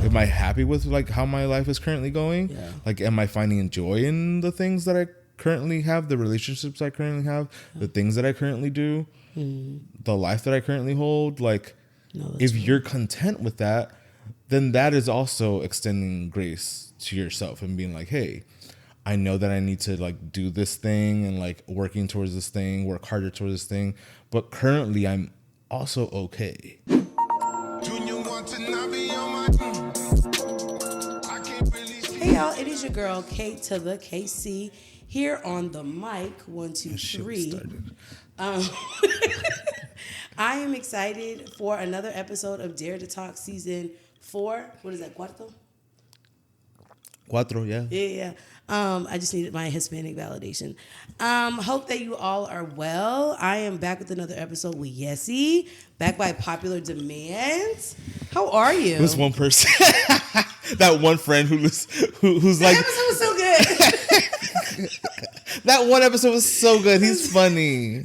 am I happy with like how my life is currently going? Yeah. Like, am I finding joy in the things that I currently have, the relationships I currently have, the things that I currently do, the life that I currently hold? Like, if you're content with that, then that is also extending grace to yourself and being like, hey, I know that I need to like do this thing and like working towards this thing, work harder towards this thing, but currently I'm also okay. Hey y'all, it is your girl K to the KC here on the mic. 1, 2, 3. I am excited for another episode of Dare to Talk season 4. What is that? Cuatro, yeah. Yeah. I just needed my Hispanic validation. Hope that you all are well. I am back with another episode with Yesi, back by popular demand. How are you? This one person, that one friend who's like, that episode was so good. That one episode was so good. He's funny.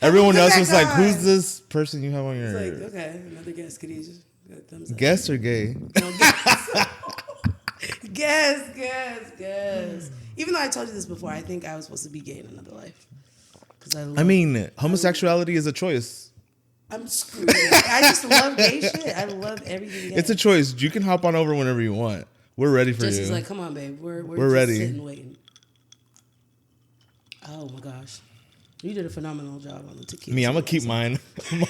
Everyone else was like, who's this person you have on your... It's like, okay, another guest. Could you just thumbs up? Guest or gay? No, guess. Even though I told you this before, I think I was supposed to be gay in another life. I mean, homosexuality is a choice. I'm screwed. I just love gay shit. I love everything gay. It's a choice. You can hop on over whenever you want. We're ready for Jesse's you. like, come on, babe. We're just ready. Sitting waiting. Oh my gosh. You did a phenomenal job on the tequila. Me, I'm going to keep mine in my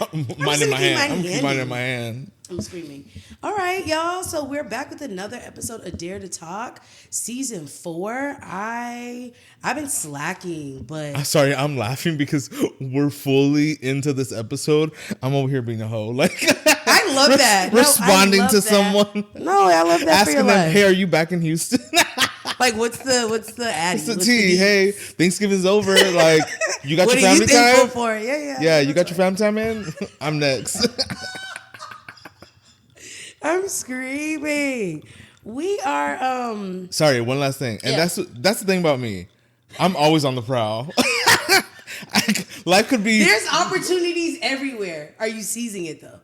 hand. I'm going to keep mine in my hand. I'm screaming. All right, y'all. So we're back with another episode of Dare to Talk, season 4. I've been slacking, but... Sorry, I'm laughing because we're fully into this episode. I'm over here being a hoe. Like, I love that. Responding to someone. No, I love that. Asking them, hey, are you back in Houston? Like, what's the addy? What's the tea? Hey, Thanksgiving's over. Like, you got your family time? What are you thankful for? Yeah. Yeah, you got your family time in? I'm next. I'm screaming. We are Sorry, one last thing. And that's the thing about me. I'm always on the prowl. Life could be... There's opportunities everywhere. Are you seizing it though?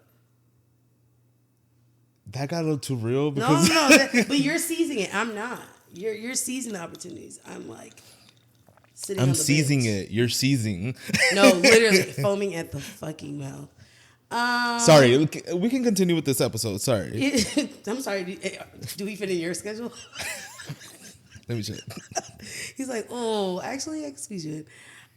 That got a little too real because... No, but you're seizing it. I'm not. You're seizing the opportunities. I'm like sitting on the seizing bench. it. You're seizing. No, literally foaming at the fucking mouth. Sorry, we can continue with this episode. Sorry. I'm sorry. Do we fit in your schedule? Let me check. He's like, oh, actually, excuse you.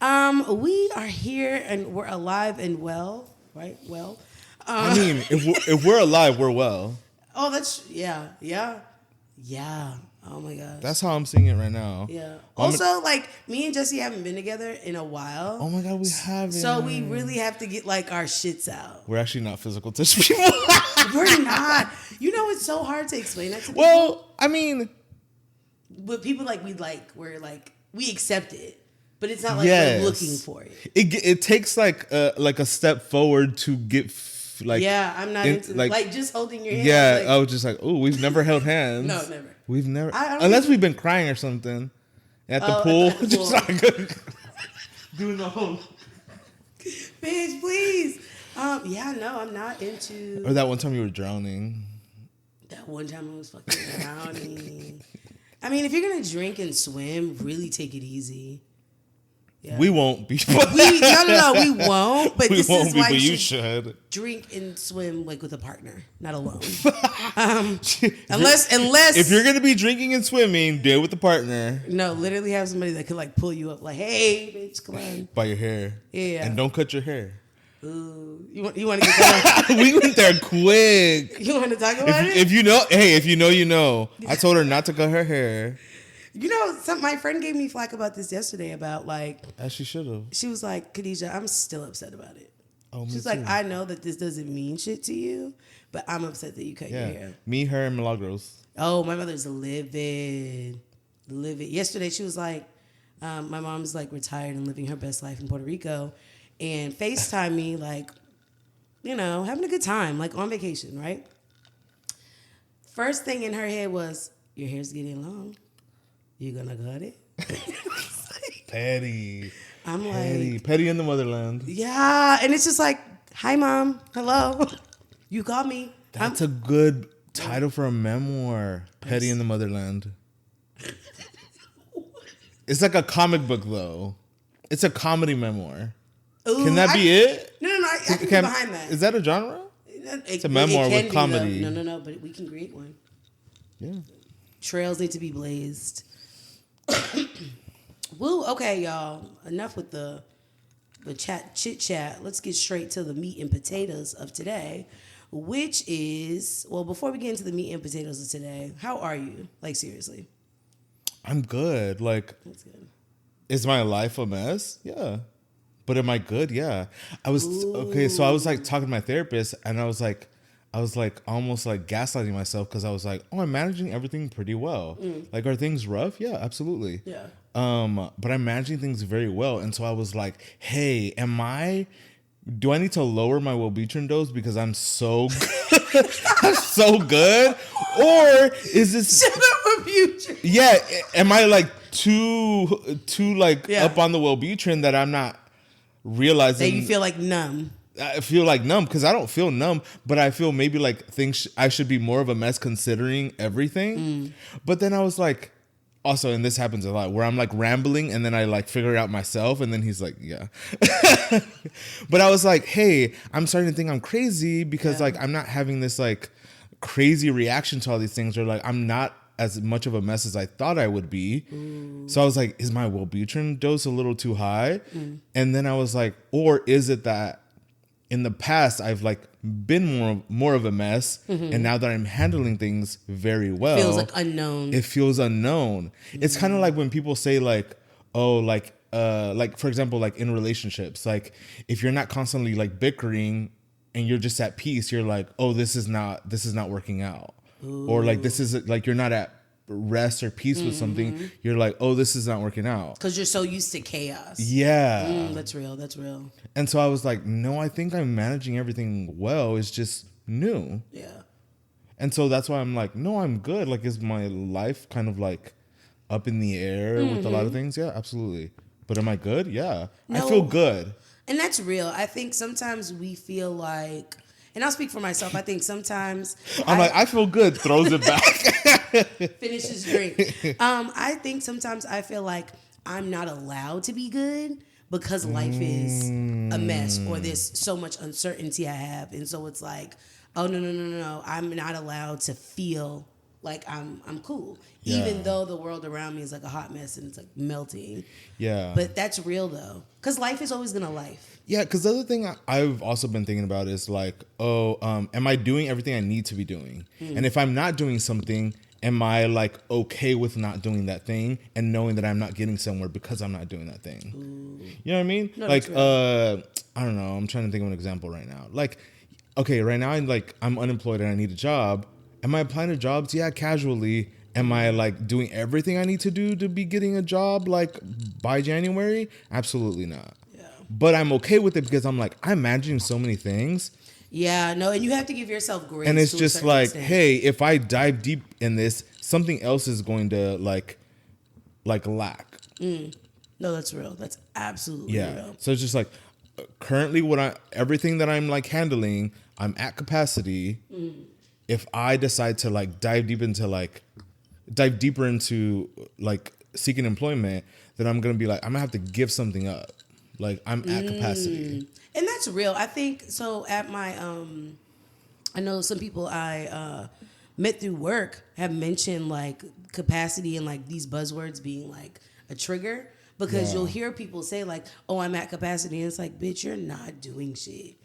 We are here and we're alive and well, right? Well, I mean, if we're alive, we're well. Oh, that's yeah. Oh my gosh. That's how I'm seeing it right now. Yeah. Also, like, me and Jesse haven't been together in a while. Oh my God, we haven't. So we really have to get like our shits out. We're actually not physical touch people. We're not. You know, it's so hard to explain that to people. Well, I mean, but people we accept it, but it's not like we're looking for it. It takes like a step forward to get. I'm not into like just holding your hand. Yeah, I was just like, oh, we've never held hands. No, never. We've never, unless we've been crying or something at the pool. At the just pool. like doing the whole. Bitch, please. No, I'm not into. Or that one time you were drowning. That one time I was fucking drowning. I mean, if you're gonna drink and swim, really take it easy. Yeah. We won't be. No, we won't. But this is why you should drink and swim like with a partner, not alone. Unless if you're gonna be drinking and swimming, do it with a partner. No, literally have somebody that could like pull you up, like, hey, bitch, come on. By your hair. Yeah. And don't cut your hair. Ooh, you want to get that? We went there quick. You want to talk about it? If you know, you know. I told her not to cut her hair. You know, my friend gave me flack about this yesterday about like... As she should have. She was like, Khadijah, I'm still upset about it. Oh, She's like, I know that this doesn't mean shit to you, but I'm upset that you cut your hair. Me, her, and Milagros. Oh, my mother's livid. Yesterday, she was like, my mom's like retired and living her best life in Puerto Rico and FaceTime me like, you know, having a good time, like on vacation, right? First thing in her head was, your hair's getting long. You gonna cut it? Petty. I'm like... Petty in the motherland. Yeah. And it's just like, hi, Mom. Hello. You called me. That's a good Title for a memoir. Petty in the Motherland. It's like a comic book, though. It's a comedy memoir. Ooh, can that be it? No. I can get behind that. Is that a genre? It's a memoir with comedy. No. But we can create one. Yeah. Trails need to be blazed. Woo. Okay, y'all. Enough with the chit chat. Let's get straight to the meat and potatoes of today, which is, well, before we get into the meat and potatoes of today, how are you? Like, seriously. I'm good. Like, that's good. Is my life a mess? Yeah. But am I good? Yeah. Okay, so I was like talking to my therapist, and I was like almost like gaslighting myself, because I was like, oh, I'm managing everything pretty well. Like, are things rough? Yeah, absolutely. Yeah. But I'm managing things very well. And so I was like, hey, do I need to lower my Wellbutrin dose because I'm so good? I'm so good? Or is this... Shut up, Wellbutrin. Yeah. Am I like too like up on the Wellbutrin that I'm not realizing... That you feel like numb. I feel like numb, because I don't feel numb, but I feel maybe like I should be more of a mess considering everything. But then I was like... Also, and this happens a lot, where I'm like rambling and then I like figure it out myself, and then he's like, yeah. But I was like, hey, I'm starting to think I'm crazy, because like I'm not having this like crazy reaction to all these things, or like I'm not as much of a mess as I thought I would be. So I was like, is my Wellbutrin dose a little too high? And then I was like, or is it that in the past I've like been more of a mess, and now that I'm handling things very well, feels like unknown. It feels unknown. It's kind of like when people say like, oh, like for example, like in relationships, like if you're not constantly like bickering and you're just at peace, you're like, oh, this is not working out. Or like this is like you're not at rest or peace with something, you're like, oh, this is not working out, because you're so used to chaos. That's real. And so I was like, no, I think I'm managing everything well. It's just new. And so that's why I'm like, no, I'm good. Like, is my life kind of like up in the air with a lot of things? Yeah, absolutely. But am I good? Yeah. No, I feel good. And that's real. I think sometimes we feel like, and I'll speak for myself, I think sometimes I feel good, throws it back. Finish his drink. I think sometimes I feel like I'm not allowed to be good because life is a mess, or there's so much uncertainty I have. And so it's like, oh, no. I'm not allowed to feel like I'm cool. Even though the world around me is like a hot mess and it's like melting. Yeah. But that's real though. Because life is always going to life. Yeah, because the other thing I've also been thinking about is like, am I doing everything I need to be doing? And if I'm not doing something, am I like okay with not doing that thing and knowing that I'm not getting somewhere because I'm not doing that thing? Ooh. You know what I mean? No, like, I don't know. I'm trying to think of an example right now. Like, okay, right now I'm unemployed and I need a job. Am I applying to jobs? Yeah, casually. Am I like doing everything I need to do to be getting a job like by January? Absolutely not. Yeah. But I'm okay with it because I'm like, I'm managing so many things. Yeah, no, and you have to give yourself grace. And it's just like, extent. Hey, if I dive deep in this, something else is going to like lack. No, that's real. That's absolutely real. So it's just like currently everything that I'm like handling, I'm at capacity. If I decide to like dive deeper into like seeking employment, then I'm gonna be like, I'm gonna have to give something up. Like I'm at capacity. And that's real. I think so. At my, I know some people I met through work have mentioned like capacity and like these buzzwords being like a trigger, because you'll hear people say like, "Oh, I'm at capacity," and it's like, "Bitch, you're not doing shit."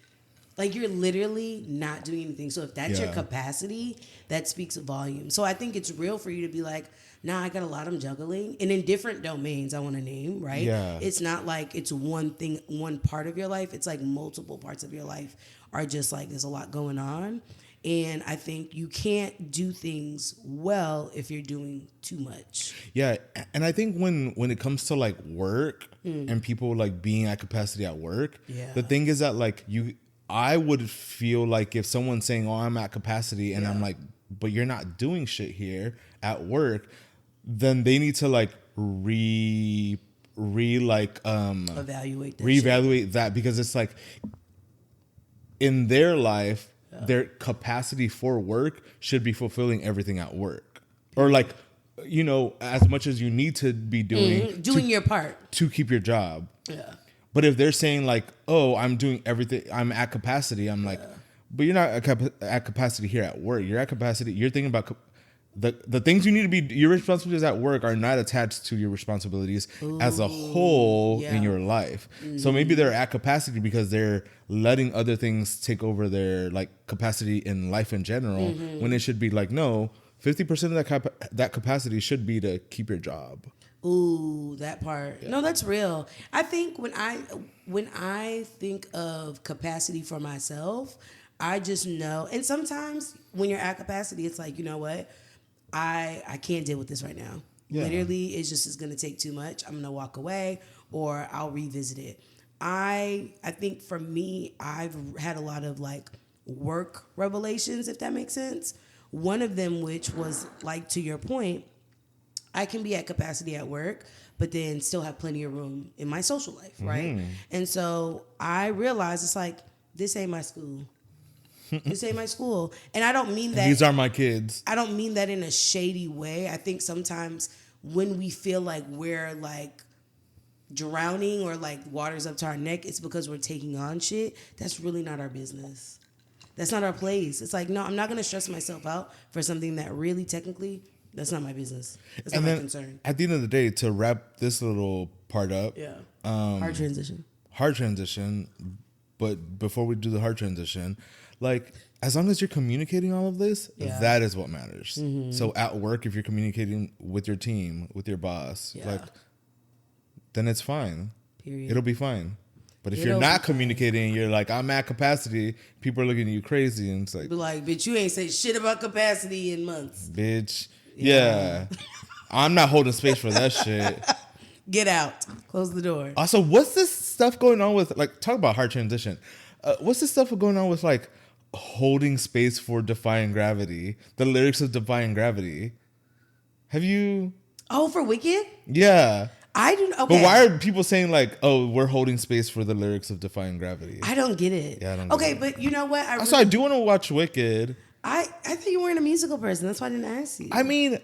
Like, you're literally not doing anything. So if that's your capacity, that speaks volumes. So I think it's real for you to be like, nah, I got a lot I'm juggling. And in different domains I want to name, right? Yeah. It's not like it's one thing, one part of your life. It's like multiple parts of your life are just like, there's a lot going on. And I think you can't do things well if you're doing too much. Yeah. And I think when it comes to like work and people like being at capacity at work, the thing is that like I would feel like if someone's saying, oh, I'm at capacity, and I'm like, but you're not doing shit here at work, then they need to like reevaluate that, reevaluate that, because it's like in their life, their capacity for work should be fulfilling everything at work, or like, you know, as much as you need to be doing your part to keep your job. Yeah. But if they're saying like, oh, I'm doing everything, I'm at capacity, I'm like, but you're not at capacity here at work. You're at capacity. You're thinking about the things you need to be. Your responsibilities at work are not attached to your responsibilities as a whole in your life. So maybe they're at capacity because they're letting other things take over their like capacity in life in general. When it should be like, no, 50% of that capacity should be to keep your job. Ooh, that part. Yeah. No, that's real. I think when I think of capacity for myself, I just know. And sometimes when you're at capacity, it's like, you know what? I can't deal with this right now. Yeah. Literally, it's going to take too much. I'm going to walk away or I'll revisit it. I think for me, I've had a lot of like work revelations, if that makes sense. One of them, which was like, to your point, I can be at capacity at work, but then still have plenty of room in my social life, right? And so I realized it's like, this ain't my school. This ain't my school. And I don't mean that. These are my kids. I don't mean that in a shady way. I think sometimes when we feel like we're like drowning or like water's up to our neck, it's because we're taking on shit. That's really not our business. That's not our place. It's like, no, I'm not going to stress myself out for something that really technically, that's not my business. That's not my concern. At the end of the day, to wrap this little part up. Yeah. Hard transition. But before we do the hard transition, like, as long as you're communicating all of this, that is what matters. So at work, if you're communicating with your team, with your boss, like, then it's fine. Period. It'll be fine. But if you're not communicating, you're like, I'm at capacity, people are looking at you crazy, and it's like, be like, bitch, you ain't say shit about capacity in months. Bitch. Yeah. I'm not holding space for that shit. Get out. Close the door. Also, what's this stuff going on with, like, talk about hard transition. What's this stuff going on with, like, holding space for Defying Gravity? The lyrics of Defying Gravity. Have you? Oh, for Wicked? Yeah. I do. Okay. But why are people saying like, "Oh, we're holding space for the lyrics of Defying Gravity"? I don't get it. Yeah, I don't. Okay, but you know what? I do want to watch Wicked. I thought you weren't a musical person. That's why I didn't ask you. I mean,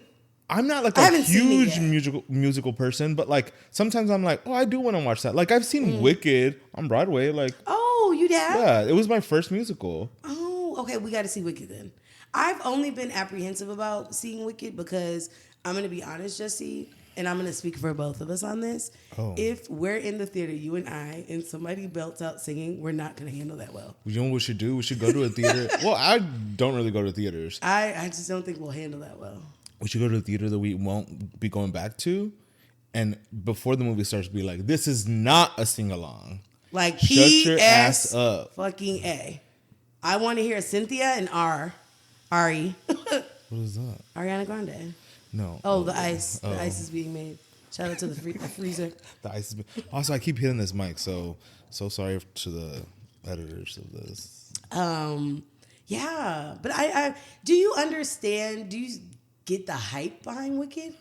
I'm not like a huge musical person, but like sometimes I'm like, oh, I do want to watch that. Like I've seen Wicked on Broadway. Like, oh, you did? Yeah, it was my first musical. Oh, okay. We got to see Wicked then. I've only been apprehensive about seeing Wicked because I'm going to be honest, Jesse. And I'm going to speak for both of us on this. Oh. If we're in the theater, you and I, and somebody belts out singing, we're not going to handle that well. You know what we should do? We should go to a theater. Well, I don't really go to theaters. I just don't think we'll handle that well. We should go to a theater that we won't be going back to. And before the movie starts, be like, this is not a sing-along. Like, shut your ass up. Fucking A. I want to hear Cynthia and Ari. What is that? Ariana Grande. No. Oh, the ice. The ice is being made. Shout out to the freezer. The ice is being... Also, I keep hitting this mic, so sorry to the editors of this. Yeah. But I do you understand, do you get the hype behind Wicked?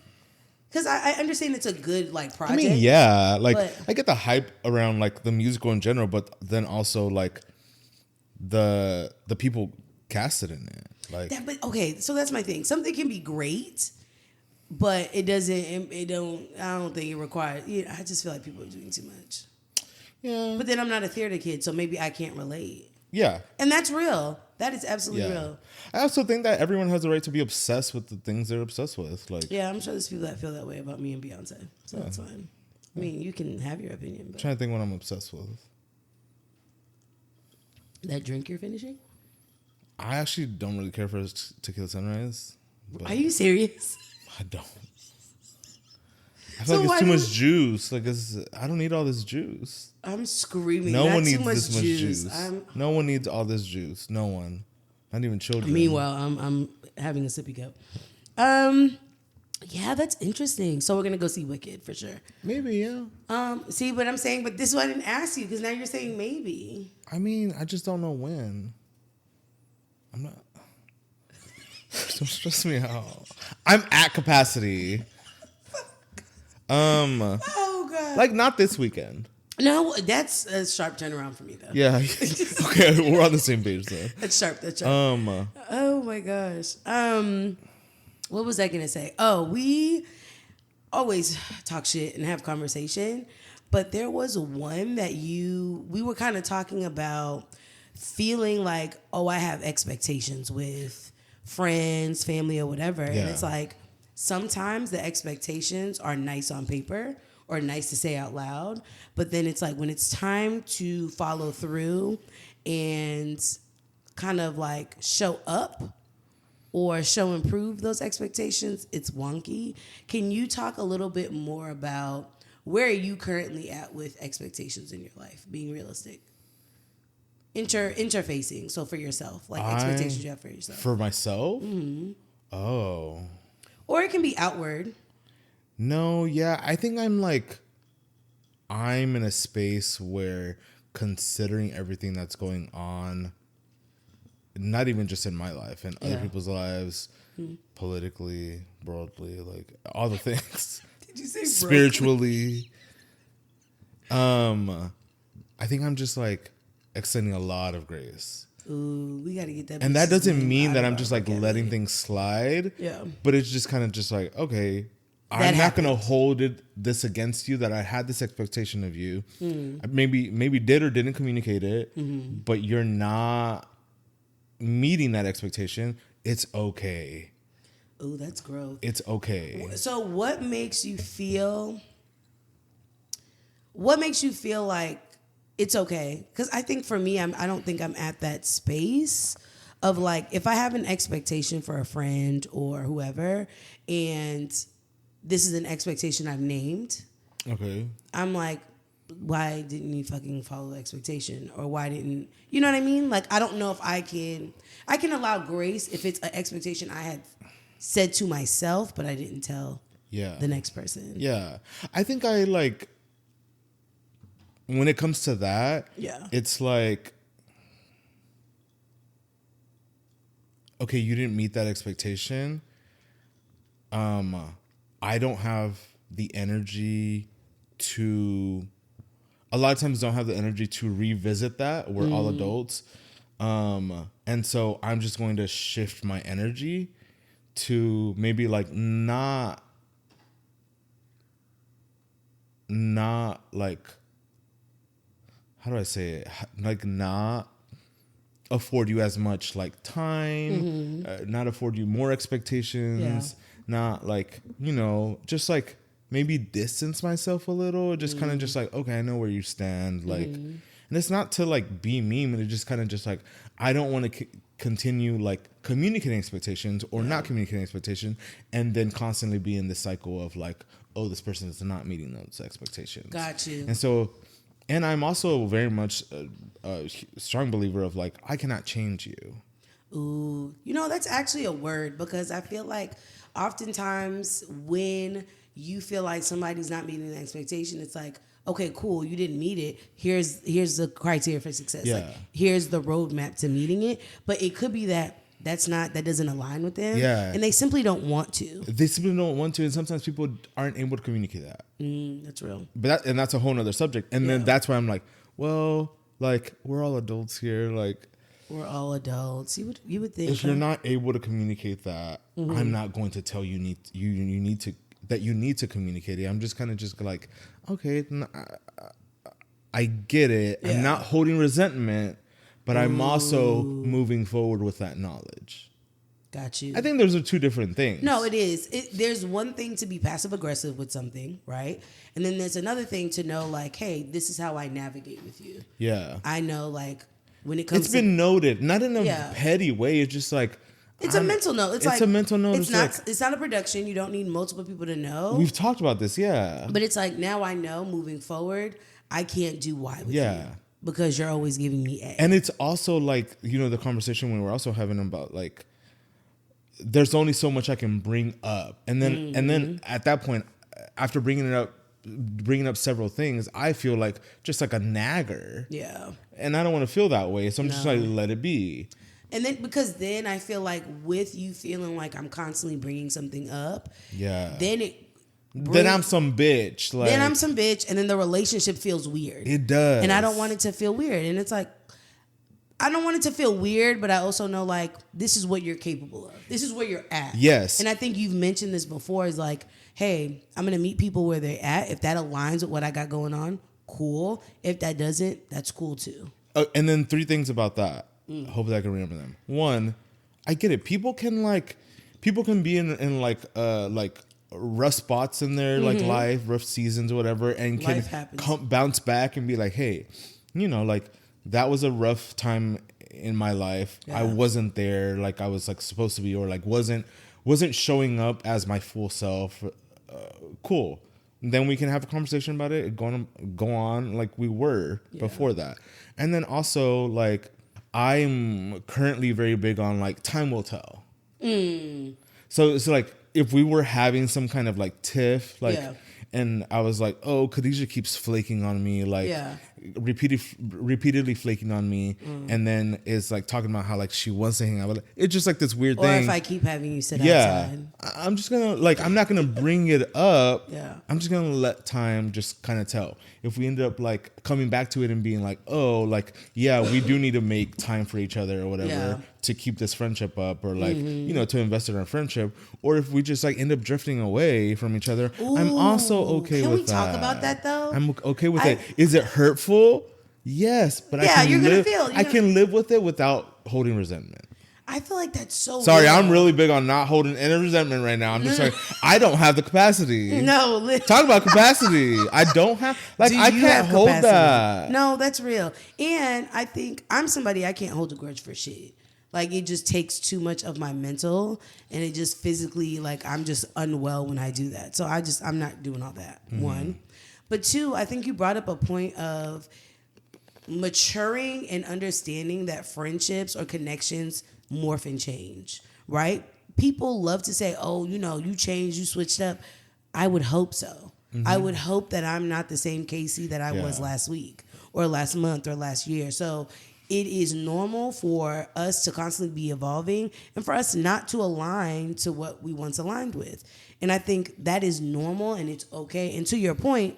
Because I understand it's a good, like, project. I mean, yeah. Like, I get the hype around, like, the musical in general, but then also, like, the people casted in it. Like, but okay, so that's my thing. Something can be great, but I don't think it requires, I just feel like people are doing too much. Yeah. But then I'm not a theater kid, so maybe I can't relate. Yeah. And that's real. That is absolutely real. I also think that everyone has the right to be obsessed with the things they're obsessed with. Like, yeah, I'm sure there's people that feel that way about me and Beyonce. So that's fine. I mean, you can have your opinion. But... I'm trying to think what I'm obsessed with. That drink you're finishing? I actually don't really care for Tequila Sunrise. Are you serious? I don't. I feel like it's too much juice. Like, I don't need all this juice. I'm screaming. No one needs this much juice. No one needs all this juice. No one. Not even children. Meanwhile, I'm having a sippy cup. Yeah, that's interesting. So we're gonna go see Wicked for sure. Maybe, yeah. See what I'm saying? But this is why I didn't ask you, because now you're saying maybe. I mean, I just don't know when. I'm not. Don't stress me out. I'm at capacity. Oh God. Like, not this weekend. No, that's a sharp turnaround for me though. Yeah. Okay, we're on the same page though. That's sharp. Oh my gosh. What was I gonna say? Oh, we always talk shit and have conversation, but there was one that we were kind of talking about feeling like, oh, I have expectations with friends, family, or whatever, and it's like sometimes the expectations are nice on paper or nice to say out loud, but then it's like when it's time to follow through and kind of like show up or show improve those expectations, it's wonky. Can you talk a little bit more about where are you currently at with expectations in your life, being realistic? Interfacing, so for yourself, like expectations you have for yourself. For myself? Mm-hmm. Oh. Or it can be outward. No, yeah, I think I'm in a space where considering everything that's going on, not even just in my life, in other people's lives, politically, worldly, like all the things. Did you say spiritually? I think I'm just like extending a lot of grace. Ooh, we gotta get that. And that doesn't mean that I'm just like letting things slide. Yeah. But it's just kind of just like, okay, I'm not going to hold this against you that I had this expectation of you. Maybe did or didn't communicate it, but you're not meeting that expectation. It's okay. Ooh, that's growth. It's okay. So what makes you feel like it's okay? Because I think for me, I don't think I'm at that space of like, if I have an expectation for a friend or whoever, and this is an expectation I've named. Okay. I'm like, why didn't you fucking follow the expectation? Or why didn't, you know what I mean? Like, I don't know if I can allow grace if it's an expectation I had said to myself, but I didn't tell the next person. Yeah. I think I like, when it comes to that, it's like, okay, you didn't meet that expectation. I don't have the energy to, a lot of times don't have the energy to revisit that. We're all adults. And so I'm just going to shift my energy to maybe like not like, how do I say it? Like not afford you as much like time, not afford you more expectations. Not like, just like maybe distance myself a little, just kind of just like, okay, I know where you stand. Like, and it's not to like be mean, but it's just kind of just like, I don't want to continue like communicating expectations or not communicating expectations and then constantly be in this cycle of like, oh, this person is not meeting those expectations. Got you. And so, and I'm also very much a strong believer of like, I cannot change you. Ooh, that's actually a word, because I feel like oftentimes when you feel like somebody's not meeting the expectation, it's like, okay, cool, you didn't meet it. Here's the criteria for success. Yeah. Like, here's the roadmap to meeting it. But it could be that that doesn't align with them. Yeah. And they simply don't want to. They simply don't want to, and sometimes people aren't able to communicate that. That's real. But that's a whole nother subject. And then that's why I'm like, well, like we're all adults here. Like we're all adults. You would think if you're not able to communicate that, I'm not going to tell you need to communicate it. I'm just kind of just like, okay, I get it. Yeah. I'm not holding resentment, but I'm also moving forward with that knowledge. Got you. I think those are two different things. No, it is. There's one thing to be passive aggressive with something, right? And then there's another thing to know, like, hey, this is how I navigate with you. Yeah. I know, like, when it comes it's been noted, not in a petty way. It's just like, it's a mental note. It's like a mental note. It's not a production. You don't need multiple people to know. We've talked about this, yeah. But it's like, now I know moving forward, I can't do Y with you. Because you're always giving me A. And it's also like, the conversation when we're also having about like, there's only so much I can bring up. And then at that point, after bringing up several things, I feel like just like a nagger. Yeah. And I don't want to feel that way. So I'm just like, let it be. And then, because then I feel like with you feeling like I'm constantly bringing something up, then then I'm some bitch. Like, then I'm some bitch, and then the relationship feels weird. It does. And I don't want it to feel weird. And it's like, I don't want it to feel weird, but I also know, like, this is what you're capable of. This is where you're at. Yes. And I think you've mentioned this before, is like, hey, I'm going to meet people where they're at. If that aligns with what I got going on, cool. If that doesn't, that's cool too. And then 3 things about that. Hopefully I can remember them. 1, I get it. People can be in rough spots in their like life, rough seasons or whatever, and can bounce back and be like, hey, like, that was a rough time in my life. Yeah. I wasn't there like I was like supposed to be, or like wasn't showing up as my full self. Cool. Then we can have a conversation about it. Go on like we were before that. And then also, like, I'm currently very big on like time will tell. So it's like, if we were having some kind of like tiff, like, and I was like, oh, Khadijah keeps flaking on me, like repeatedly flaking on me, and then is like talking about how like she wants to hang out with. It's just like this weird thing. Or if I keep having you sit outside. I'm just gonna like, I'm not gonna bring it up. I'm just gonna let time just kind of tell. If we end up like coming back to it and being like, oh, like, yeah, we do need to make time for each other or whatever to keep this friendship up, or like, to invest in our friendship, or if we just like end up drifting away from each other, I'm also okay with that. Can we talk about that though? I'm okay with it. Is it hurtful? Yes, but I can live with it without holding resentment. I feel like that's so sorry, real. I'm really big on not holding any resentment right now. I'm just like, I don't have the capacity. No. Talk about capacity. I don't have, like, I can't hold that. No, that's real. And I think I'm somebody, I can't hold a grudge for shit. Like, it just takes too much of my mental, and it just physically, like, I'm just unwell when I do that. So I'm not doing all that, 1. But 2, I think you brought up a point of maturing and understanding that friendships or connections morph and change, right? People love to say, oh, you changed, you switched up. I would hope so. I would hope that I'm not the same Casey that I was last week or last month or last year. So it is normal for us to constantly be evolving and for us not to align to what we once aligned with. And I think that is normal and it's okay. And to your point,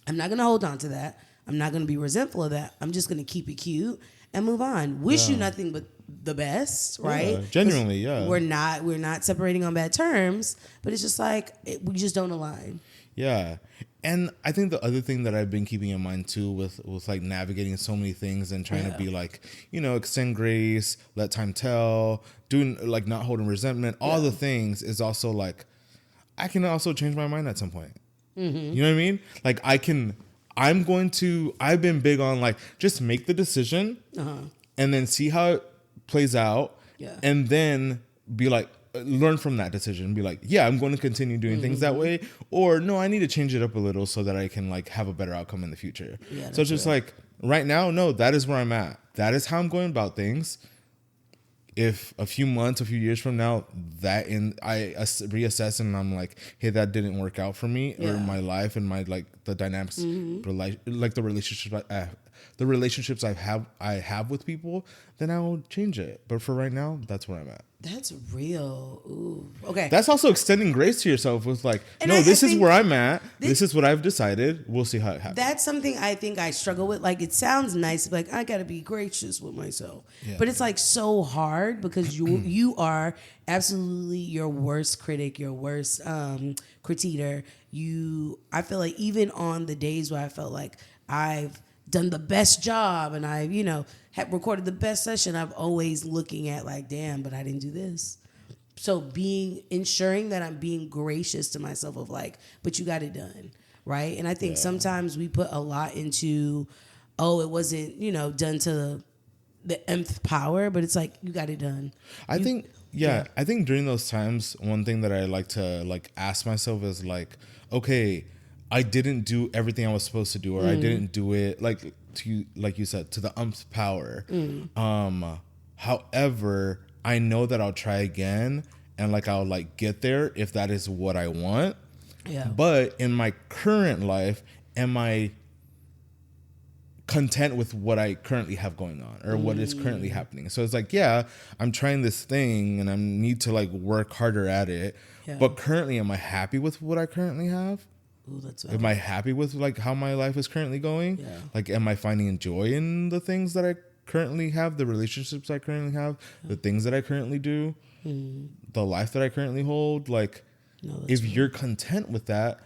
I'm not going to hold on to that. I'm not going to be resentful of that. I'm just going to keep it cute and move on. Wish you nothing but the best, right? Genuinely, We're not separating on bad terms, but it's just like we just don't align. Yeah. And I think the other thing that I've been keeping in mind too with like navigating so many things and trying to be like, extend grace, let time tell, doing like not holding resentment, all the things is also like, I can also change my mind at some point. You know what I mean? Like I've been big on like, just make the decision and then see how it plays out and then be like, learn from that decision and be like, yeah, I'm going to continue doing things that way, or no, I need to change it up a little so that I can like have a better outcome in the future. So it's just like right now, no, that is where I'm at. That is how I'm going about things. If a few months, a few years from now, I reassess and I'm like, hey, that didn't work out for me or my life and my like the dynamics, like the relationships I have with people, then I will change it. But for right now, that's where I'm at. That's real. Ooh. Okay. That's also extending grace to yourself with like, this is where I'm at. This is what I've decided. We'll see how it happens. That's something I think I struggle with. Like, it sounds nice, like I got to be gracious with myself. Yeah. But it's like so hard because you are absolutely your worst critic, your worst critiquer. I feel like even on the days where I felt like I've done the best job and I, had recorded the best session, I'm always looking at like, damn, but I didn't do this. So ensuring that I'm being gracious to myself of like, but you got it done, right? And I think sometimes we put a lot into, it wasn't, done to the nth power, but it's like, you got it done. I think during those times, one thing that I like to like ask myself is like, okay, I didn't do everything I was supposed to do, or I didn't do it like you said, to the nth power. However, I know that I'll try again and like I'll like get there if that is what I want. Yeah. But in my current life, am I content with what I currently have going on or what is currently happening. So it's like, yeah, I'm trying this thing and I need to like work harder at it. Yeah. But currently, am I happy with what I currently have? Ooh, that's am I happy with like how my life is currently going? Yeah. Like, am I finding joy in the things that I currently have, the relationships I currently have, the things that I currently do, the life that I currently hold? Like, if you're content with that,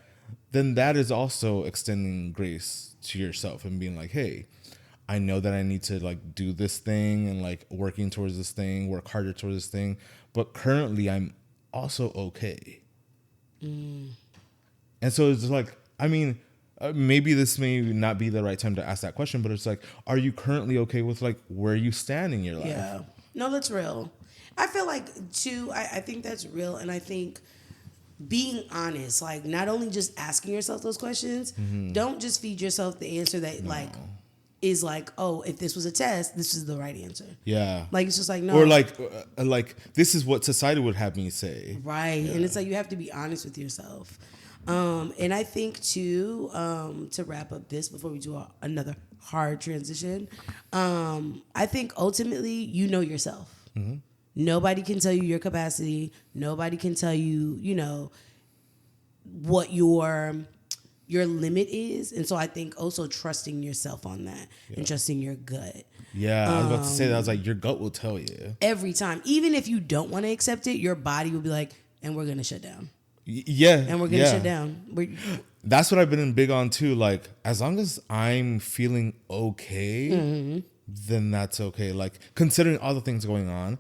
then that is also extending grace to yourself and being like, hey, I know that I need to like do this thing and like working towards this thing, work harder towards this thing, but currently I'm also okay. And so it's like, I mean, maybe this may not be the right time to ask that question, but it's like, are you currently okay with like where you stand in your life? Yeah. No, that's real. I feel like too, I think that's real. And I think being honest, like not only just asking yourself those questions, don't just feed yourself the answer that like is like, oh, if this was a test, this is the right answer. Yeah. Like it's just like, no. Or like this is what society would have me say. Right. Yeah. And it's like you have to be honest with yourself. And I think too, to wrap up this before we do another hard transition, I think ultimately you know yourself. Nobody can tell you your capacity. Nobody can tell you, you know, what your limit is. And so I think also trusting yourself on that and trusting your gut. Yeah, I was about to say that. I was like, your gut will tell you. Every time. Even if you don't want to accept it, your body will be like, and we're going to shut down. Yeah. And we're going to shut down. That's what I've been big on too. Like, as long as I'm feeling okay, then that's okay. Like, considering all the things going on,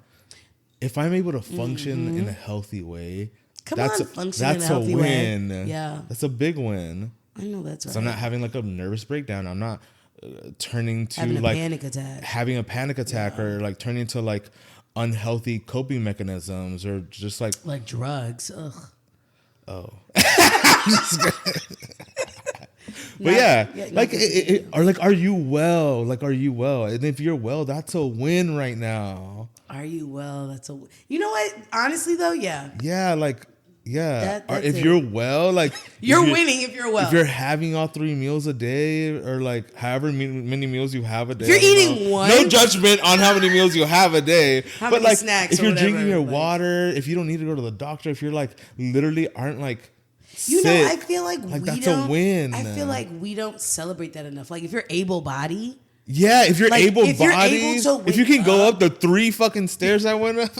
if I'm able to function in a healthy way, that's a win. Way. Yeah. That's a big win. I know that's right. So I'm not having like a nervous breakdown. I'm not turning to having like having a panic attack or like turning to like unhealthy coping mechanisms or just like drugs. Ugh. Oh. But or like, are you well? Like, are you well? And if you're well, that's a win right now. Are you well? That's a. You know what? Honestly, though, yeah. Yeah, like, yeah. If you're well, like you're winning. If you're well, if you're having all 3 meals a day, or like however many meals you have a day, if you're eating one. No judgment on how many meals you have a day. How but many like, snacks? If you're drinking your water, if you don't need to go to the doctor, if you're like literally aren't like. You sick, know, I feel like that's a win. I feel like we don't celebrate that enough. Like if you're able-bodied. Yeah, if you're able-bodied, if you can go up the 3 fucking stairs I went up.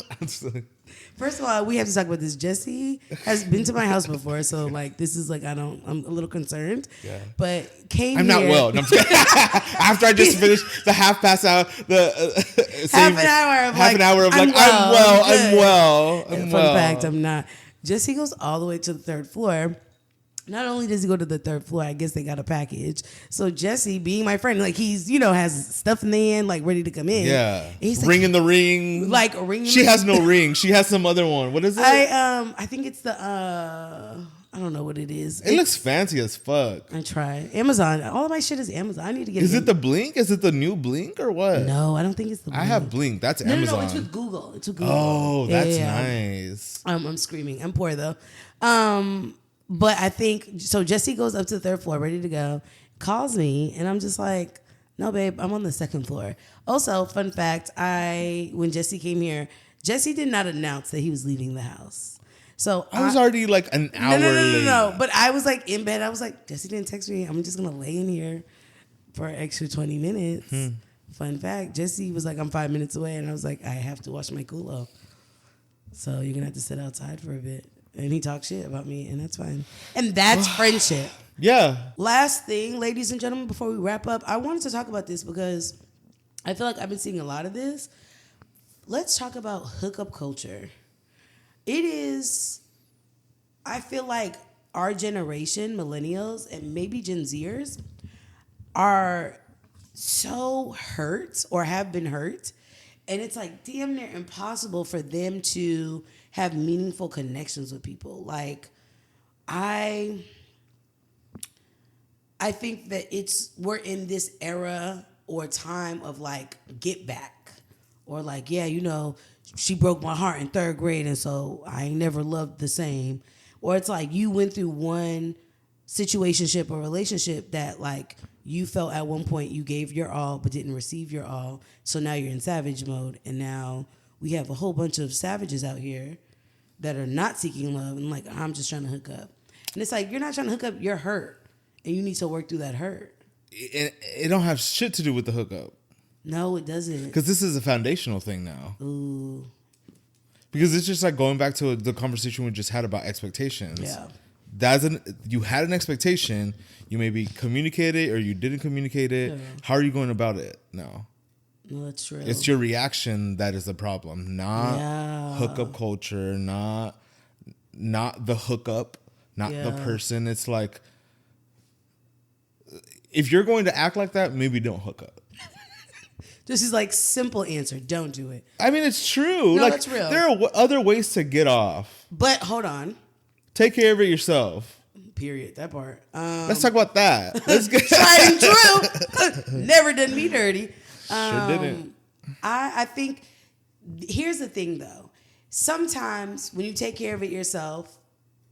First of all, we have to talk about this. Jesse has been to my house before, so like this is like I'm a little concerned. Yeah. But I'm not well. No, I'm after I just finished the half pass out, half an hour of I'm well. Fun fact, I'm not. Jesse goes all the way to the 3rd floor. Not only does he go to the 3rd floor, I guess they got a package. So Jesse, being my friend, like he's, has stuff in the end, like ready to come in. Yeah. He's ringing the ring. Like ringing. She has no ring. She has some other one. What is it? I think it's the I don't know what it is. It looks fancy as fuck. I try. Amazon. All of my shit is Amazon. I need to get. Is it the Blink? Is it the new Blink or what? No, I don't think it's the Blink. I have Blink. That's Amazon. No, it's with Google. It's with Google. Oh, that's nice. I'm screaming. I'm poor though. But I think so. Jesse goes up to the 3rd floor, ready to go. Calls me, and I'm just like, "No, babe, I'm on the 2nd floor." Also, fun fact: when Jesse came here, Jesse did not announce that he was leaving the house. So I was already like an hour late. No. But I was like in bed. I was like, Jesse didn't text me. I'm just gonna lay in here for an extra 20 minutes. Fun fact: Jesse was like, I'm 5 minutes away, and I was like, I have to wash my culo. So you're gonna have to sit outside for a bit. And he talked shit about me, and that's fine. And that's friendship. Yeah. Last thing, ladies and gentlemen, before we wrap up, I wanted to talk about this because I feel like I've been seeing a lot of this. Let's talk about hookup culture. It is, I feel like our generation, millennials, and maybe Gen Zers, are so hurt or have been hurt. And it's like damn near impossible for them to have meaningful connections with people. Like, I think that we're in this era or time of like get back. Or like, yeah, she broke my heart in 3rd grade, and so I ain't never loved the same. Or it's like you went through one situationship or relationship that like you felt at one point you gave your all but didn't receive your all. So now you're in savage mode. And now we have a whole bunch of savages out here that are not seeking love. And like, I'm just trying to hook up. And it's like, you're not trying to hook up, you're hurt. And you need to work through that hurt. It don't have shit to do with the hookup. No, it doesn't. Because this is a foundational thing now. Ooh. Because it's just like going back to the conversation we just had about expectations. Yeah. You had an expectation, you maybe communicated or you didn't communicate it. Yeah. How are you going about it now? No, that's true. It's your reaction that is the problem, not hookup culture, not the hookup, not the person. It's like, if you're going to act like that, maybe don't hook up. This is like simple answer. Don't do it. I mean, it's true. No, like, that's real. There are other ways to get off. But hold on. Take care of it yourself. Period. That part. Let's talk about that. Let's get tried and true. Never done me dirty. Sure didn't. I think here's the thing though. Sometimes when you take care of it yourself,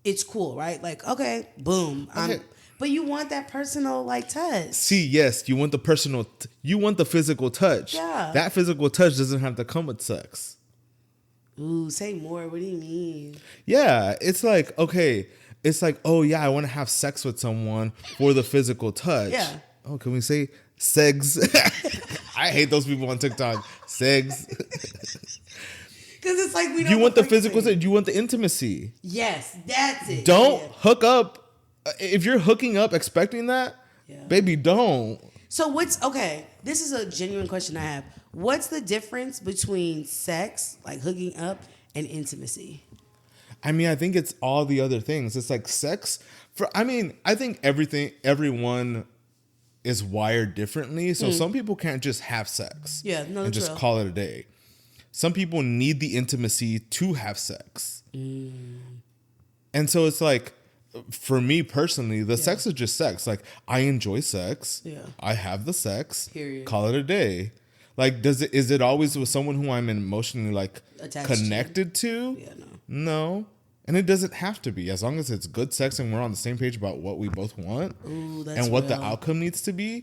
it's cool, right? Like, okay, boom. Okay. But you want that personal like touch. See, yes, you want the personal, you want the physical touch. Yeah. That physical touch doesn't have to come with sex. Ooh, say more. What do you mean? Yeah, it's like, okay, it's like, oh yeah, I want to have sex with someone for the physical touch. Yeah. Oh, can we say segs? I hate those people on TikTok. Segs. Because it's like we don't. You want the physical touch. You want the intimacy. Yes, that's it. Don't hook up. If you're hooking up expecting that, baby, don't. So okay, this is a genuine question I have. What's the difference between sex, like hooking up, and intimacy? I mean, I think it's all the other things. It's like sex. I think everyone is wired differently. So some people can't just have sex. Yeah, no, and just real. call it a day. Some people need the intimacy to have sex. And so it's like, for me personally, the sex is just sex. Like, I enjoy sex. Yeah. I have the sex. Period. Call it a day. Like, is it always with someone who I'm emotionally like attached connected to? Yeah, no. No. And it doesn't have to be. As long as it's good sex and we're on the same page about what we both want. Ooh, that's and what real. the outcome needs to be,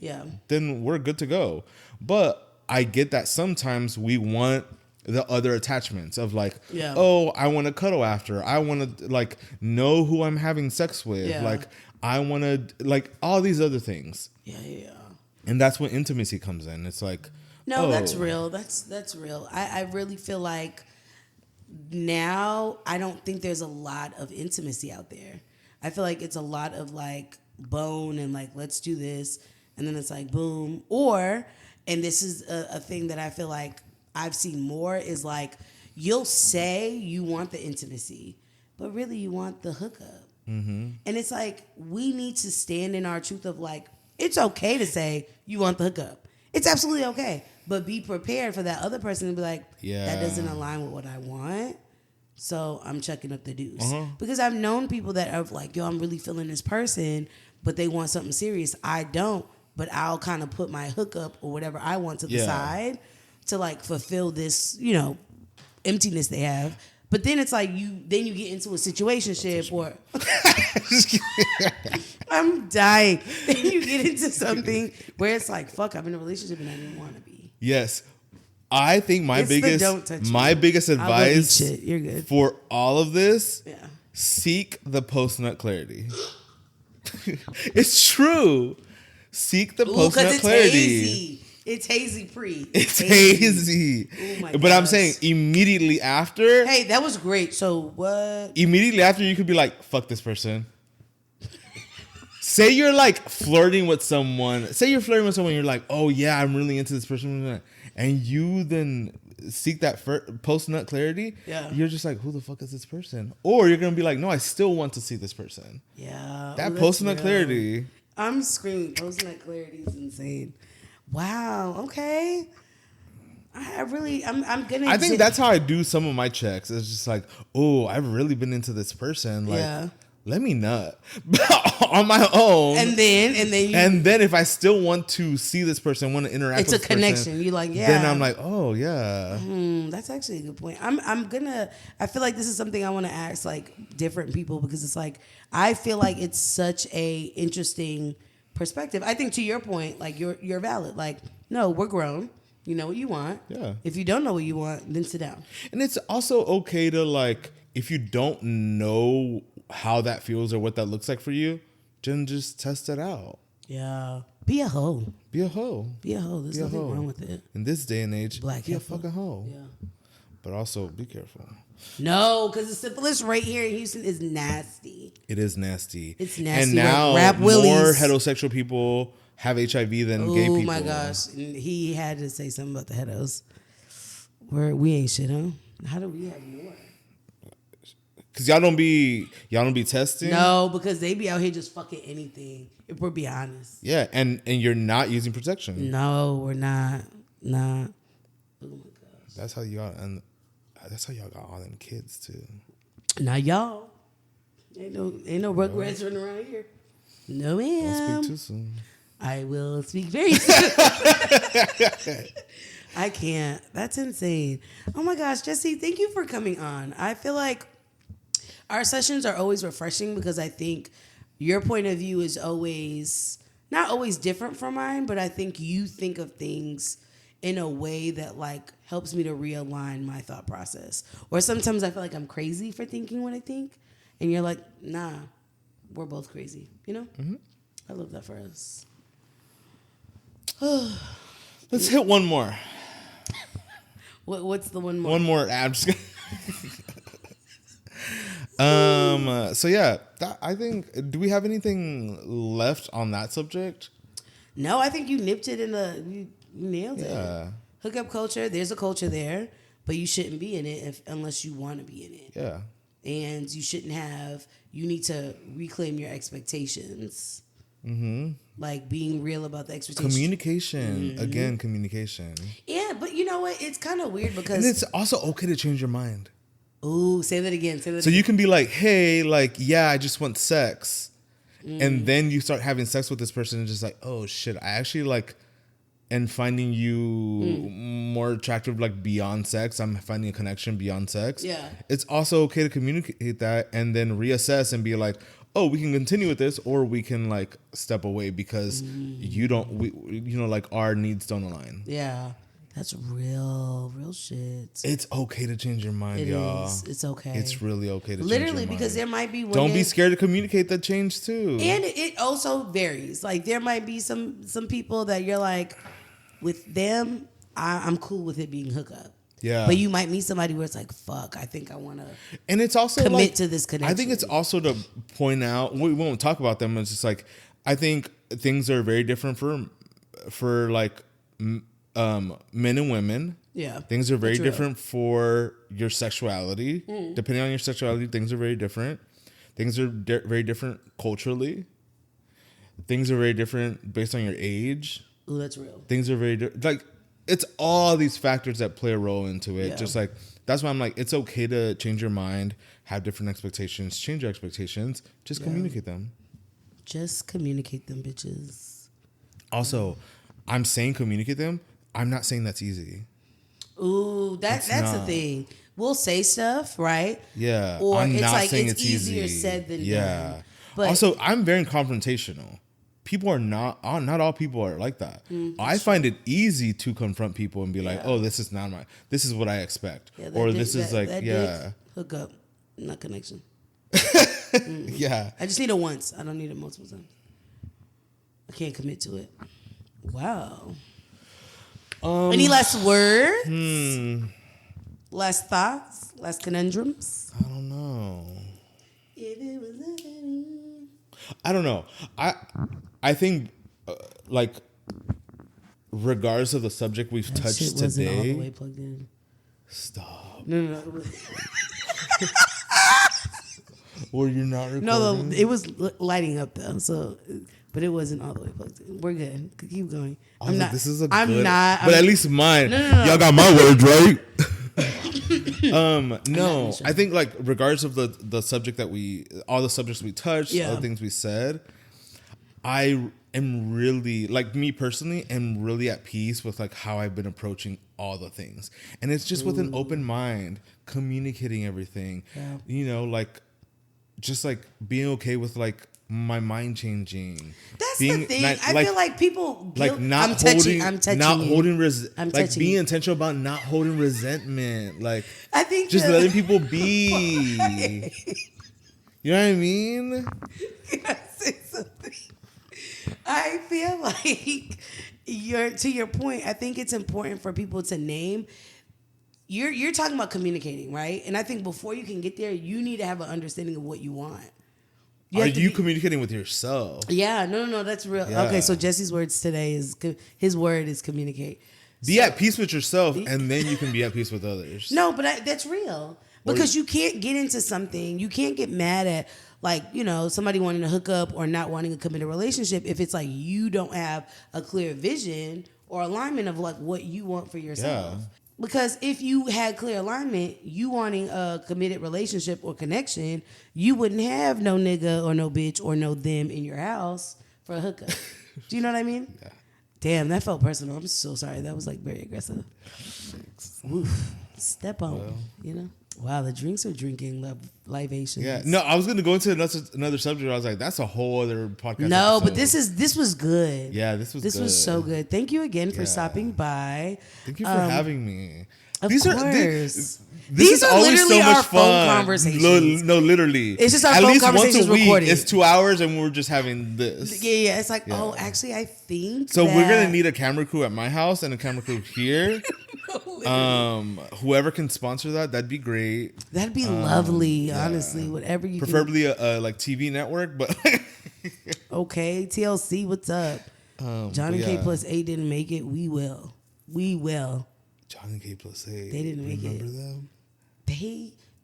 then we're good to go. But I get that sometimes we want the other attachments of like, oh, I want to cuddle after. I want to like know who I'm having sex with. Yeah. Like, I want to like all these other things. Yeah. And that's when intimacy comes in. It's like, no, that's real. That's real. I really feel like now I don't think there's a lot of intimacy out there. I feel like it's a lot of like bone and like, let's do this. And then it's like, boom. And this is a thing that I feel like I've seen more is like, you'll say you want the intimacy, but really you want the hookup. Mm-hmm. And it's like, we need to stand in our truth of like, it's okay to say you want the hookup. It's absolutely okay. But be prepared for that other person to be like, that doesn't align with what I want. So I'm chucking up the deuce. Uh-huh. Because I've known people that are like, yo, I'm really feeling this person, but they want something serious. I don't, but I'll kind of put my hookup or whatever I want to the side to like fulfill this, emptiness they have. But then it's like you get into a situationship or I'm dying. Then you get into something where it's like, fuck, I'm in a relationship and I didn't want to be. Yes. I think my biggest advice You're good. for all of this, seek the post-nut clarity. It's true. Seek the post-nut clarity. Hazy. It's hazy pre. It's hazy. Oh my but gosh. I'm saying immediately after. Hey, that was great. So what? Immediately after, you could be like, fuck this person. Say you're like flirting with someone. You're like, oh yeah, I'm really into this person. And you then seek that post-nut clarity. Yeah. You're just like, who the fuck is this person? Or you're going to be like, no, I still want to see this person. Yeah. That post-nut clarity. I'm screaming. Post-nut clarity is insane. Wow. Okay. I'm gonna. I think that's how I do some of my checks. It's just like, oh, I've really been into this person. Like, let me nut on my own. And then if I still want to see this person, want to interact with this person. It's a connection. You're like, Then I'm like, oh yeah. That's actually a good point. I feel like this is something I want to ask like different people because it's like I feel like it's such a interesting perspective. I think to your point, like you're valid. Like, no, we're grown. You know what you want. Yeah. If you don't know what you want, then sit down. And it's also okay to, like, if you don't know how that feels or what that looks like for you, then just test it out. Yeah. Be a hoe. Be a hoe. Be a hoe. There's nothing wrong with it. In this day and age, Black be a heifer. fucking hoe. Yeah. But also be careful. No, because the syphilis right here in Houston is nasty. It is nasty. It's nasty. And now Rap more willies. heterosexual people have HIV than gay people. Oh my gosh. And he had to say something about the heteros. We ain't shit, huh? How do we have more? Cause y'all don't be testing. No, because they be out here just fucking anything. If we're being honest. Yeah, and you're not using protection. No, we're not. Nah. Oh my gosh. That's how y'all got all them kids too. Not y'all. Ain't no rugrats running around here. No, ma'am. Don't speak too soon. I will speak very soon. I can't. That's insane. Oh my gosh, Jesse, thank you for coming on. I feel like our sessions are always refreshing because I think your point of view is always not always different from mine, but I think you think of things in a way that like helps me to realign my thought process. Or sometimes I feel like I'm crazy for thinking what I think, and you're like, nah, we're both crazy. You know? Mm-hmm. I love that for us. Let's hit one more. What's the one more? One more. I'm just so yeah, I think. Do we have anything left on that subject? No, I think you nipped it you nailed it. Hookup culture. There's a culture there, but you shouldn't be in it unless you want to be in it. Yeah. And you shouldn't have. You need to reclaim your expectations. Mm-hmm. Like being real about the expectations. Communication. Mm-hmm. Again, communication. Yeah, but you know what? It's kind of weird because... And it's also okay to change your mind. Ooh, say that again. So you can be like, hey, like, yeah, I just want sex. And then you start having sex with this person and just like, oh, shit, I actually like... And finding you more attractive, like, beyond sex. I'm finding a connection beyond sex. Yeah. It's also okay to communicate that and then reassess and be like, oh, we can continue with this, or we can like step away because like our needs don't align. Yeah, that's real shit. It's okay to change your mind, y'all. It's okay. It's really okay to change literally your mind. because there might be women. Don't be scared to communicate that change too. And it also varies. Like there might be some people that you're like, with them, I'm cool with it being hookup. Yeah. But you might meet somebody where it's like, fuck, I think I want to and it's also commit like, to this connection. I think it's also to point out, we won't talk about them, it's just like, I think things are very different for like men and women. Yeah. Things are very different for your sexuality. Depending on your sexuality, things are very different. Things are very different culturally. Things are very different based on your age. Ooh, that's real. Things are very different. Like, it's all these factors that play a role into it. Yeah. Just like, that's why I'm like, it's okay to change your mind, have different expectations, change your expectations, just communicate them. Just communicate them, bitches. Also, I'm saying communicate them. I'm not saying that's easy. Ooh, that's the thing. We'll say stuff, right? Yeah. Or I'm it's not like saying it's easier said than done. But also, I'm very confrontational. People are not all people are like that. I find it easy to confront people and be like, oh, this is what I expect. Yeah, or this is like, hook up, not connection. Yeah. I just need it once. I don't need it multiple times. I can't commit to it. Wow. Any last words? Last thoughts? Last conundrums? I don't know. I don't know. I think, like, regardless of the subject we've touched shit today. Wasn't all the way plugged in. Stop. No. Or you're not recording? No, it was lighting up though. So, but it wasn't all the way plugged in. We're good. Keep going. I'm not. This is a I'm good, not. But at least mine. No. Y'all got my words right. No, I think like regardless of the subject all the subjects we touched, all the things we said, I am really, like, me personally, am really at peace with like how I've been approaching all the things, and it's just with an open mind, communicating everything. Yeah. Like, just like being okay with like my mind changing. That's the thing. I feel like people not being intentional about not holding resentment. Like I think just letting people be. You know what I mean? Can I say something? I feel like to your point, I think it's important for people to name. You're talking about communicating, right? And I think before you can get there, you need to have an understanding of what you want. Are you communicating with yourself? Yeah, no, that's real. Yeah. Okay, so Jesse's words today his word is communicate. Be at peace with yourself, and then you can be at peace with others. No, but that's real. Because you can't get into something, you can't get mad at, like, you know, somebody wanting to hook up or not wanting to commit a relationship if it's like you don't have a clear vision or alignment of like what you want for yourself. Yeah. Because if you had clear alignment, you wanting a committed relationship or connection, you wouldn't have no nigga or no bitch or no them in your house for a hookup. Do you know what I mean? Yeah. Damn, that felt personal. I'm so sorry. That was like very aggressive. Oof. Step on, you know? Wow, the drinks are drinking libations. Yeah, no, I was going to go into another subject. I was like, that's a whole other podcast. No, episode. But this was good. Yeah, this was so good. Thank you again for stopping by. Thank you for having me. Of course. These are always literally so much our phone conversations. No, literally. It's just our At phone least conversations once a recorded. week, it's 2 hours, and we're just having this. Yeah. It's like, oh, actually, I think so. We're gonna need a camera crew at my house and a camera crew here. Whoever can sponsor that'd be great. That'd be lovely. Honestly, whatever you. Preferably a like TV network, but. Okay, TLC, what's up? Johnny K plus 8 didn't make it. We will. Johnny K plus 8. They didn't make it. Remember them?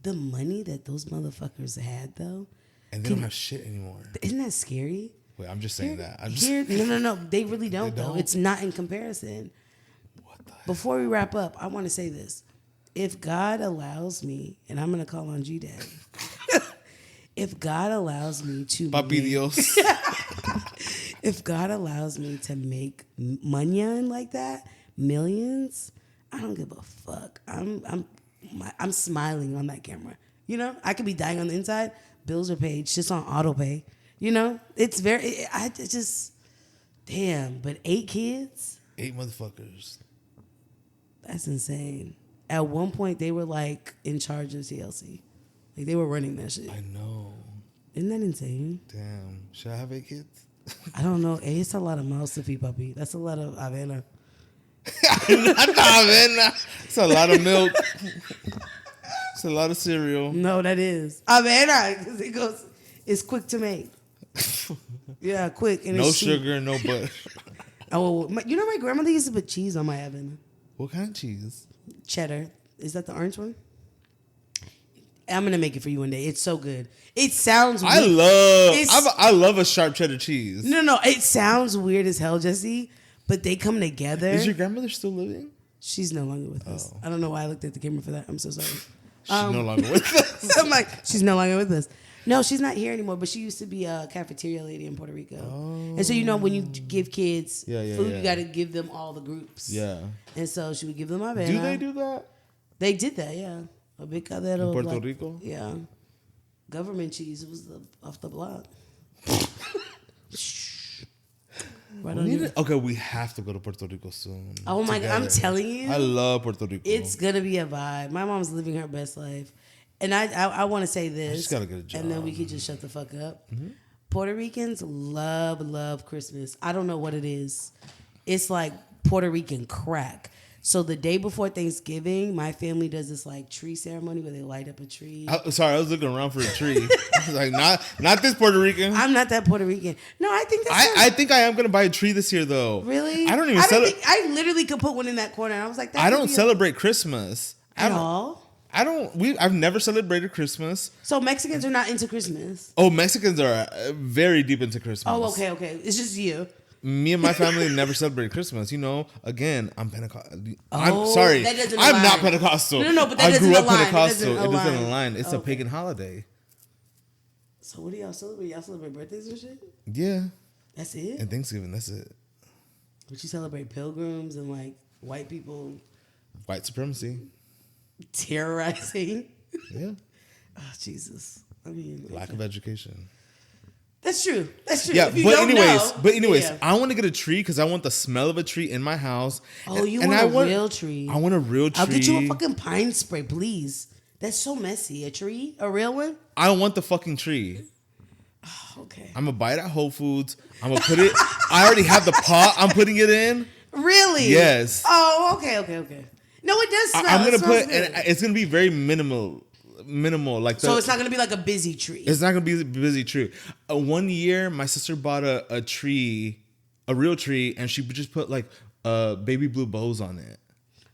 The money that those motherfuckers had though, and they don't have shit anymore. Isn't that scary? Wait, I'm just saying that. No. They really don't though. It's not in comparison. What the heck? Before we wrap up, I want to say this: if God allows me, and I'm gonna call on G Daddy, if God allows me to, Papi Dios. If God allows me to make money like that, millions, I don't give a fuck. I'm smiling on that camera. You know, I could be dying on the inside. Bills are paid. Shit's on auto pay. You know, it's damn. But 8 kids, 8 motherfuckers. That's insane. At one point, they were like in charge of TLC. Like they were running that shit. I know. Isn't that insane? Damn. Should I have 8 kids? I don't know. Hey, it's a lot of mouths to feed, puppy. That's a lot of Avena. Not Avena. It's a lot of milk. It's a lot of cereal. No, that is Avena because it's quick to make. Yeah, quick and no it's sugar, no butter. Oh, you know my grandmother used to put cheese on my Avena. What kind of cheese? Cheddar. Is that the orange one? I'm gonna make it for you one day. It's so good. It sounds weird. I love a sharp cheddar cheese. No. It sounds weird as hell, Jesse. But they come together. Is your grandmother still living? She's no longer with us. I don't know why I looked at the camera for that. I'm so sorry. She's no longer with us. I'm like, she's no longer with us. No, she's not here anymore, but she used to be a cafeteria lady in Puerto Rico. Oh. And so, you know, when you give kids food, you got to give them all the groups. Yeah. And so she would give them Avena. Do they do that? They did that, yeah. A big cadero. In Puerto Rico? Yeah. Government cheese. It was off the block. Okay, we have to go to Puerto Rico soon. Oh my God, I'm telling you. I love Puerto Rico. It's going to be a vibe. My mom's living her best life. And I want to say this. I just got to get a job. And then we could just shut the fuck up. Mm-hmm. Puerto Ricans love Christmas. I don't know what it is. It's like Puerto Rican crack. So the day before Thanksgiving, my family does this like tree ceremony where they light up a tree. I was looking around for a tree. I was like, not this Puerto Rican. I'm not that Puerto Rican. No, I think I think I am gonna buy a tree this year though. Really? I don't even celebrate. I literally could put one in that corner. I was like, I don't celebrate Christmas at all. I've never celebrated Christmas. So Mexicans are not into Christmas. Oh, Mexicans are very deep into Christmas. Oh, okay. It's just you. Me and my family never celebrate Christmas. You know, again, I'm Pentecostal. Oh, I'm sorry. That doesn't I'm align. not Pentecostal. No, but that doesn't I grew up align. Pentecostal. It doesn't align. It's okay. a pagan holiday. So what do y'all celebrate? Y'all celebrate birthdays and shit? Yeah. That's it? And Thanksgiving, that's it. But you celebrate pilgrims and like white people. White supremacy. Terrorizing. Yeah. Oh, Jesus. I mean. Lack of education. That's true. That's true. Yeah, but anyways, yeah. I want to get a tree because I want the smell of a tree in my house. Oh, you want a real tree? I want a real tree. I'll get you a fucking pine spray, please. That's so messy. A tree? A real one? I want the fucking tree. Oh, okay. I'm gonna buy it at Whole Foods. I'm gonna put it. I already have the pot. I'm putting it in. Really? Yes. Oh, okay. No, it does smell. I'm gonna put, and it's gonna be very minimal. Like so it's not gonna be like a busy tree. It's not gonna be a busy tree. One year, my sister bought a tree, a real tree, and she just put like baby blue bows on it.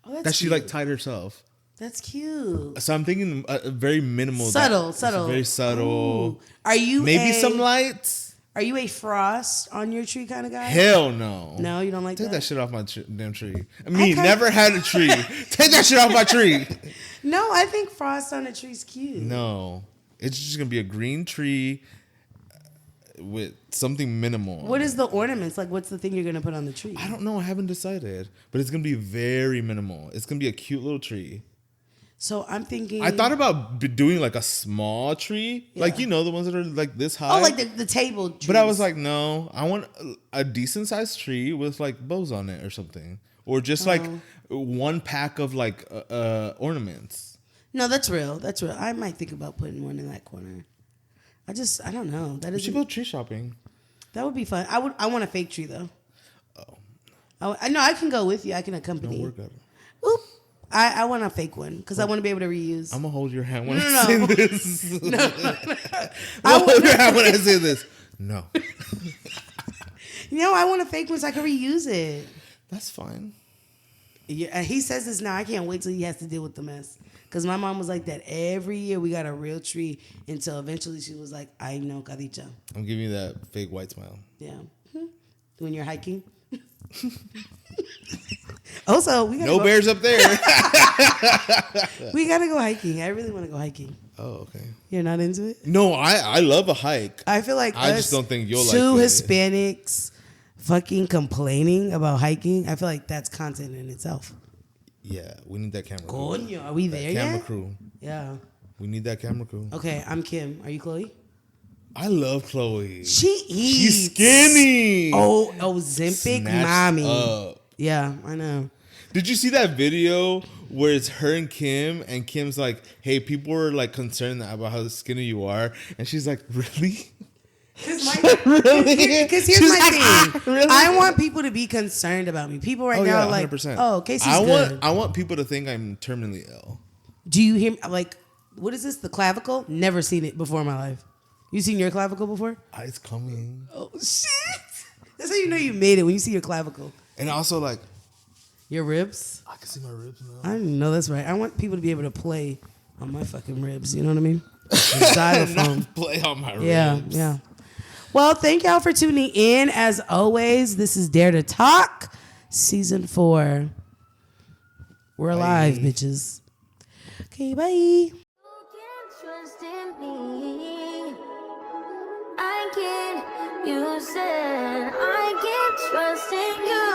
Oh, that's that she cute. like tied herself. That's cute. So I'm thinking very minimal, subtle, very subtle. Ooh. Are you maybe some lights? Are you a frost on your tree kind of guy? Hell no. No, you don't like Take that? that shit off my damn tree. Never had a tree. Take that shit off my tree. No, I think frost on a tree's cute. No. It's just going to be a green tree with something minimal. What is the ornaments? Like, what's the thing you're going to put on the tree? I don't know. I haven't decided. But it's going to be very minimal. It's going to be a cute little tree. So I'm thinking. I thought about doing like a small tree, like the ones that are like this high. Oh, like the table trees. But I was like, no, I want a decent sized tree with like bows on it or something, or just like one pack of like ornaments. No, that's real. That's real. I might think about putting one in that corner. I don't know. We should go tree shopping. That would be fun. I want a fake tree though. Oh. I know I can go with you. I can accompany. No, we're good. Oop. I want a fake one because I want to be able to reuse. I'm gonna hold your hand when I say this. No. I'll hold your hand when I say this. No. I want a fake one so I can reuse it. That's fine. Yeah, he says this now. I can't wait till he has to deal with the mess. Because my mom was like that every year. We got a real tree until eventually she was like, "Ay no, Cadicha." I'm giving you that fake white smile. Yeah. When you're hiking. Also, we gotta no bears up there. We gotta go hiking. I really want to go hiking. Oh, okay. You're not into it? No, I love a hike. I feel like I just don't think you'll like two it. Hispanics fucking complaining about hiking. I feel like that's content in itself. Yeah, we need that camera crew. Coño, are we there camera yet? crew. Yeah. We need that camera crew. Okay, I'm Kim. Are you Chloe? I love Chloe. She eats. She's skinny. Oh, Ozempic mommy. Up. Yeah, I know. Did you see that video where it's her and Kim's like, hey, people are like concerned about how skinny you are, and she's like, really? Because here's my thing. Really? I want people to be concerned about me. People now are like, 100%. Oh, Casey's good. I want people to think I'm terminally ill. Do you hear, like, what is this, the clavicle? Never seen it before in my life. You seen your clavicle before? It's coming. Oh, shit. That's how you know you made it, when you see your clavicle. And also, like, your ribs? I can see my ribs now. I know that's right. I want people to be able to play on my fucking ribs. You know what I mean? Xylophone. Play on my ribs. Yeah. Well, thank y'all for tuning in. As always, this is Dare to Talk, Season 4. We're alive, bitches. Okay, bye. You can trust in me. I can. You said I can trust in you.